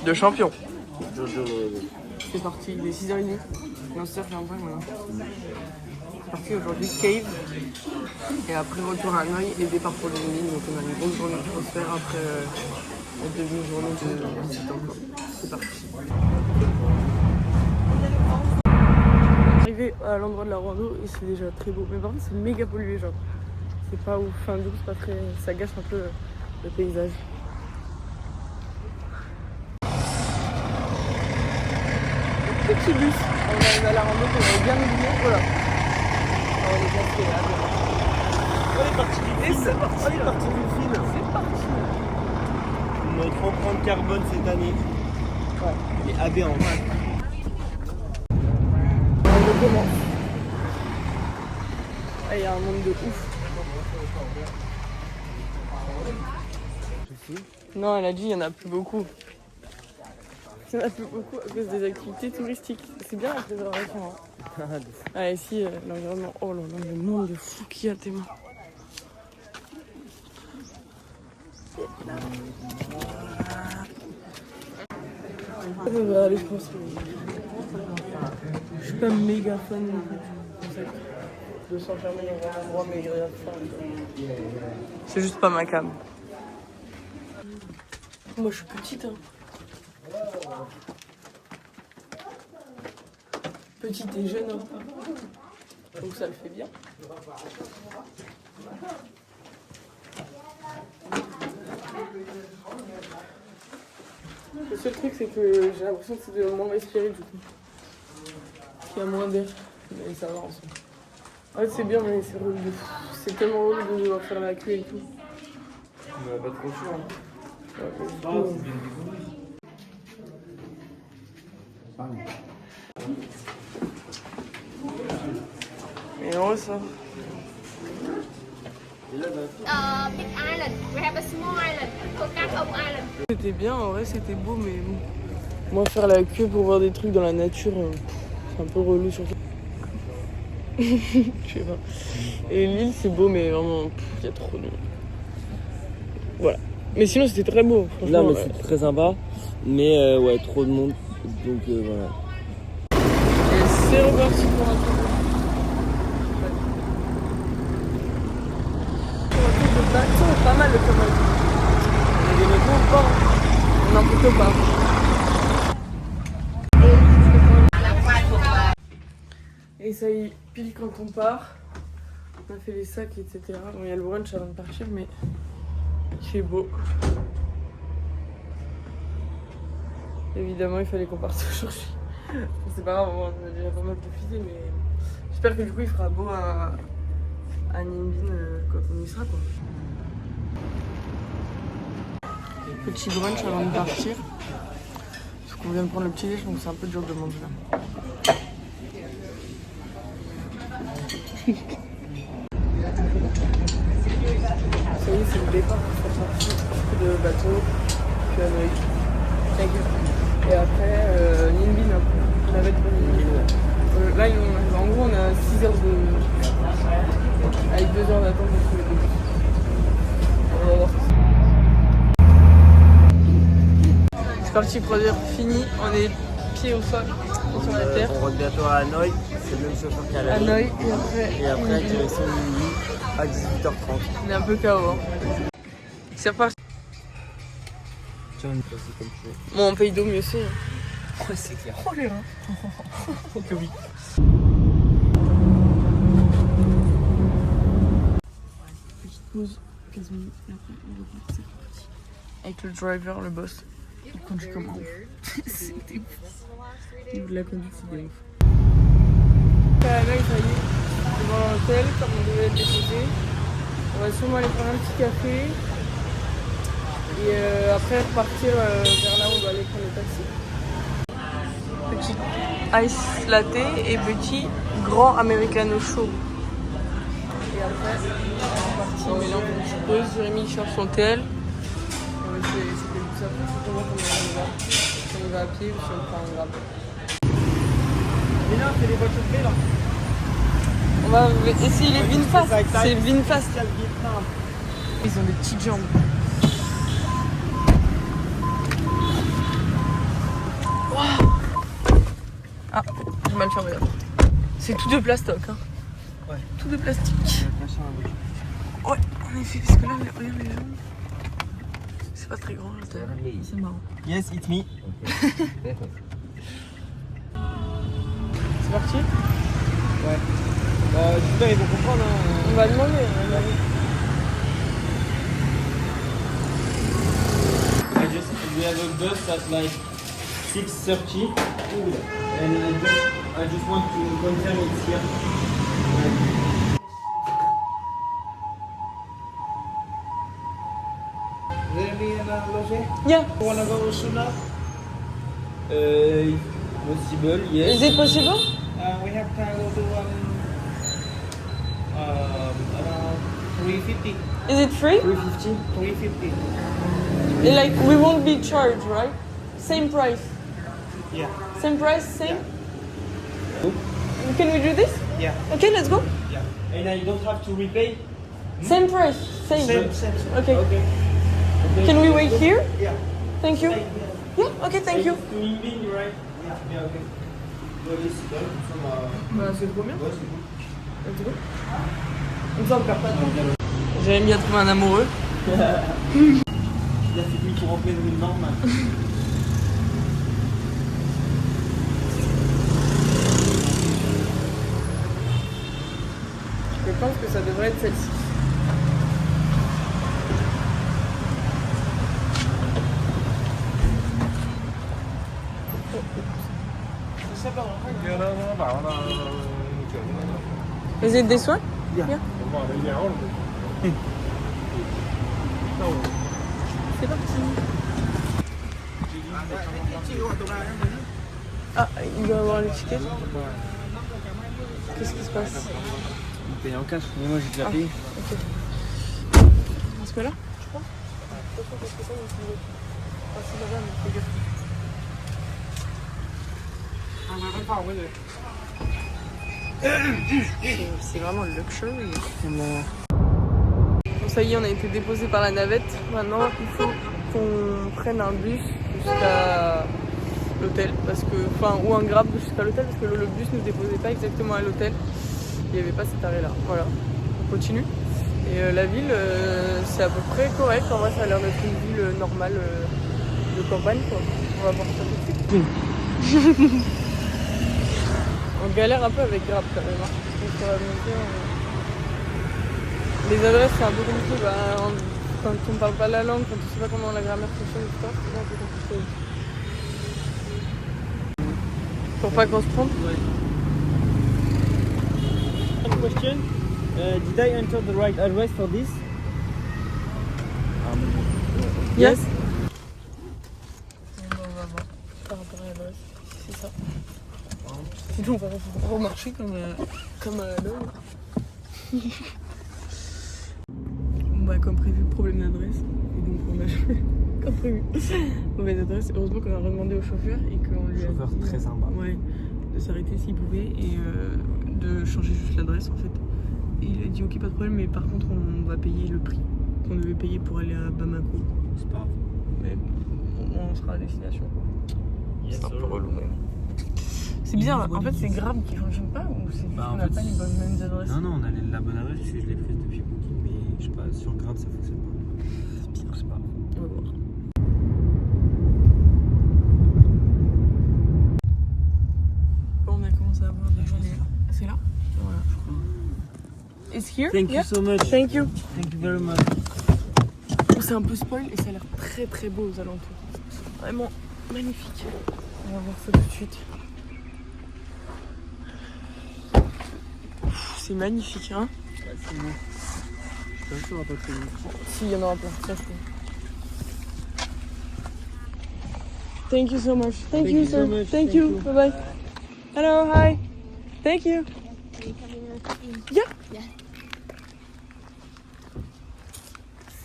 De champion. C'est parti, il est 6h30. Non, c'est fait un peu, voilà. C'est parti aujourd'hui, Cave. Et après, retour à Hanoï et départ pour le Nîmes. Donc, on a une grosse journée de transfert après la demi-journée de visite encore. C'est parti. Arrivé à l'endroit de la rando et c'est déjà très beau. Mais par contre, c'est méga pollué, genre. C'est pas ouf. Enfin, du coup, c'est pas très. Ça gâche un peu le paysage. Petit bus. On arrive à la rando qu'on avait bien oublié. Voilà. On est bien fait là. On est parti du film. C'est parti. Notre empreinte carbone cette année est aberrante. On recommence. Ah, il y a un monde de ouf. Non, elle a dit il y en a plus beaucoup. Il y en a plus beaucoup à cause des activités touristiques. C'est bien la préservation. Hein. Ah, ici, l'environnement. Oh là là, le monde de fou qu'il y a à tes mains. Allez, je pense que je suis pas méga fan de s'enfermer dans un endroit, mais il y a rien de faire. C'est juste pas ma cam. Moi je suis petite. Hein. Petite et jeune. Hein. Donc ça le fait bien. Le seul truc c'est que j'ai l'impression que c'est de moins respirer du coup. Qu'il y a moins d'air. Mais ça va ensemble. En fait c'est bien mais c'est relou. C'est tellement relou de devoir faire la queue et tout. On va pas trop chaud. Et non ça. Big island. We have a small island. Kokak Island. C'était bien, en vrai c'était beau mais bon. Moi faire la queue pour voir des trucs dans la nature, c'est un peu relou surtout. Je sais pas. Et l'île c'est beau mais vraiment il y a trop de... Voilà. Mais sinon c'était très beau franchement. Non mais c'est très sympa. Mais ouais, trop de monde. Donc voilà. Et c'est reparti pour un tour. Le bateau, pas mal quand même. Il y a des bateaux ou pas. On n'en peut pas. Et ça y est, pile quand on part, on a fait les sacs, etc. Bon, il y a le brunch avant de partir, mais il fait beau. Évidemment, il fallait qu'on parte aujourd'hui. C'est pas grave, on a déjà pas mal profité, mais j'espère que du coup il fera beau à Ninh Binh quand on y sera, quoi. Petit brunch avant de partir. Parce qu'on vient de prendre le petit déj, donc c'est un peu dur de manger là. Ça y est, c'est le départ, c'est parti de bateau, puis Hanoï. Et après, Ninh Binh, on avait pour Ninh Binh. Là, en gros, on a 6 heures de... avec 2 heures d'attente entre les deux. On va voir ça. C'est parti, produire fini, on est pieds au sol, sur la terre. On rentre bientôt à Hanoï, c'est le même chauffeur qu'à la Hanoï, Et après, direction Ninh à 18h30. On est un peu KO. Hein. C'est reparti. Tiens, une place comme tu veux. Bon, on paye d'eau mieux aussi. Hein. Ouais, c'est clair. Oh les reins. Oh que oui. Petite pause, 15 minutes, et après on repart, c'est parti. Avec le driver, le boss. Il conduit comme un ouf. C'était ouf. Au niveau de la conduite, c'était ouf. Là, il fallait devant l'hôtel, comme on devait être déposé. On va sûrement aller prendre un petit café. Et après repartir vers là où on doit aller prendre le taxi. Petit ice latte et petit grand americano chaud. Et après, on est parti. Mais là, on fait une petite pause. Jérémy cherche son TL. C'était tout ça. Faut voir comment on y va. Si on y va à pied ou si on prend un grab. Mais là, c'est les voitures de là. On va essayer les VinFast. C'est VinFast. C'est le Vietnam. Ils ont des petites jambes. j'ai mal fermé la porte. C'est tout de plastoc, hein. Ouais. Tout de plastique. Ouais, en effet, parce que là, regarde les jambes. C'est pas très grand l'intérieur. C'est marrant. Yes, it's me. C'est parti? Ouais. J'espère ils vont comprendre. Hein. On va demander, on va demander. We have a bus at like 6:30 and I just want to confirm it's here. Really, Loge? Yeah. You wanna go sooner? Possible, yes. Is it possible? We have time to do around 350. Is it free? 350? 350. Like, we won't be charged, right? Same price. Yeah. Same price, same? Yeah. Can we do this? Yeah. Okay, let's go. Yeah. And I don't have to repay? Same price, same. Same. Okay. Okay. Can we wait here? Yeah. Thank you. Yeah, okay, thank you. To Yinbing, right? Yeah, okay. Bah, c'est trop bien. Ouais, c'est bon. Let's go. Comme ça, on perd pas de temps. J'aime bien trouver un amoureux. Il a fait pour remplir une norme. Je pense que ça devrait être celle-ci. Is it this one? Yeah. C'est parti. Ah, il doit avoir l'étiquette. Qu'est-ce qui se passe? On paye en cash, mais moi j'ai déjà payé. Ok. On se met là, je crois. Attention parce que ça, on se met. Ah, c'est là-bas, mais fais gaffe. C'est vraiment le luxury. Bon, ça y est, on a été déposé par la navette. Maintenant, il faut qu'on prenne un bus jusqu'à l'hôtel, parce que, enfin, ou un grab jusqu'à l'hôtel, parce que le bus ne nous déposait pas exactement à l'hôtel. Il n'y avait pas cet arrêt-là. Voilà, on continue. Et la ville, c'est à peu près correct. En vrai, ça a l'air d'être une ville normale de campagne, quoi. On va voir ça tout de suite. On galère un peu avec Grab quand même. Donc, ça va monter, les adresses, c'est un peu compliqué. Quand on ne parle pas la langue, quand on ne sait pas comment la grammaire fonctionne, c'est un peu compliqué. Pour pas qu'on se trompe. One question. Did I enter the right address for this? Yes. On va voir par rapport à l'adresse. C'est ça. Sinon, on va remarcher comme à la donne. Bon, comme prévu, problème d'adresse. Et donc, on a joué comme prévu. Mauvaise adresse. Heureusement qu'on a redemandé au chauffeur et qu'on lui a Chauffeur dit, très sympa. Ouais, de s'arrêter s'il pouvait et de changer juste l'adresse en fait. Et il a dit ok, pas de problème, mais par contre, on va payer le prix qu'on devait payer pour aller à Bamako. C'est pas grave. Mais au moins, on sera à destination. Yes, C'est un peu relou, mais. C'est bizarre, en fait c'est Grab qui fonctionne pas ou c'est juste qu'on n'a pas les bonnes mêmes adresses? Non, on a la bonne adresse, je l'ai prise depuis Booking, mais je sais pas, sur Grab ça fonctionne pas. C'est bizarre, c'est pas grave. On va voir. Bon, on a commencé à voir déjà les. C'est là? Voilà, je crois. It's here? Thank you so much. Thank you. Thank you very much. C'est un peu spoil et ça a l'air très très beau aux alentours. Vraiment magnifique. On va voir ça tout de suite. C'est magnifique, hein? Ouais, c'est bon. Je suis pas sûr, on va pas très vite. Si, il y en aura plein. Ça, je peux. Thank you so much. Thank you, sir. so much. Thank you. Bye bye. Hello, hi. Thank you. Yeah. Yeah.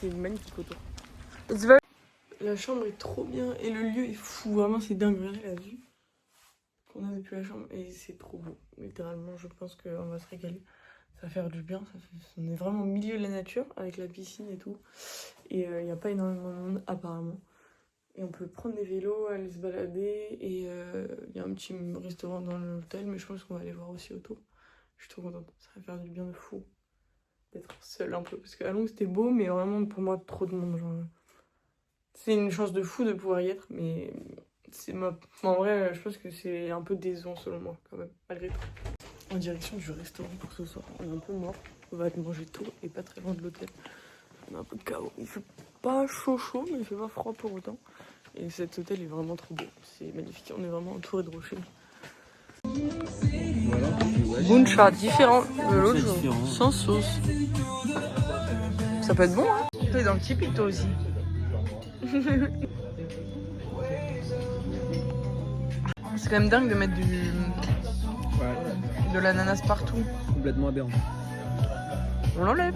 C'est magnifique autour. It's very... La chambre est trop bien et le lieu est fou. Vraiment, c'est dingue. Regardez la vue qu'on a depuis la chambre et c'est trop beau. Littéralement, je pense qu'on va se régaler. Ça va faire du bien. On est vraiment au milieu de la nature avec la piscine et tout. Et il n'y a pas énormément de monde apparemment. Et on peut prendre des vélos, aller se balader. Et il y a un petit restaurant dans l'hôtel, mais je pense qu'on va aller voir aussi autour. Je suis trop contente, ça va faire du bien de fou d'être seule un peu. Parce qu'à Londres c'était beau, mais vraiment pour moi trop de monde. Genre... C'est une chance de fou de pouvoir y être, mais c'est en vrai, je pense que c'est un peu décevant selon moi quand même, malgré tout. En direction du restaurant pour ce soir, on est un peu mort. On va aller manger tôt et pas très loin de l'hôtel. On a un peu de chaos. Il fait pas chaud, mais il fait pas froid pour autant. Et cet hôtel est vraiment trop beau. C'est magnifique. On est vraiment entouré de rochers. Buncha, différent de l'autre jour. Sans sauce. Ça peut être bon, hein. T'es dans le Tipito aussi. C'est quand même dingue de mettre de l'ananas partout. Complètement aberrant. On l'enlève.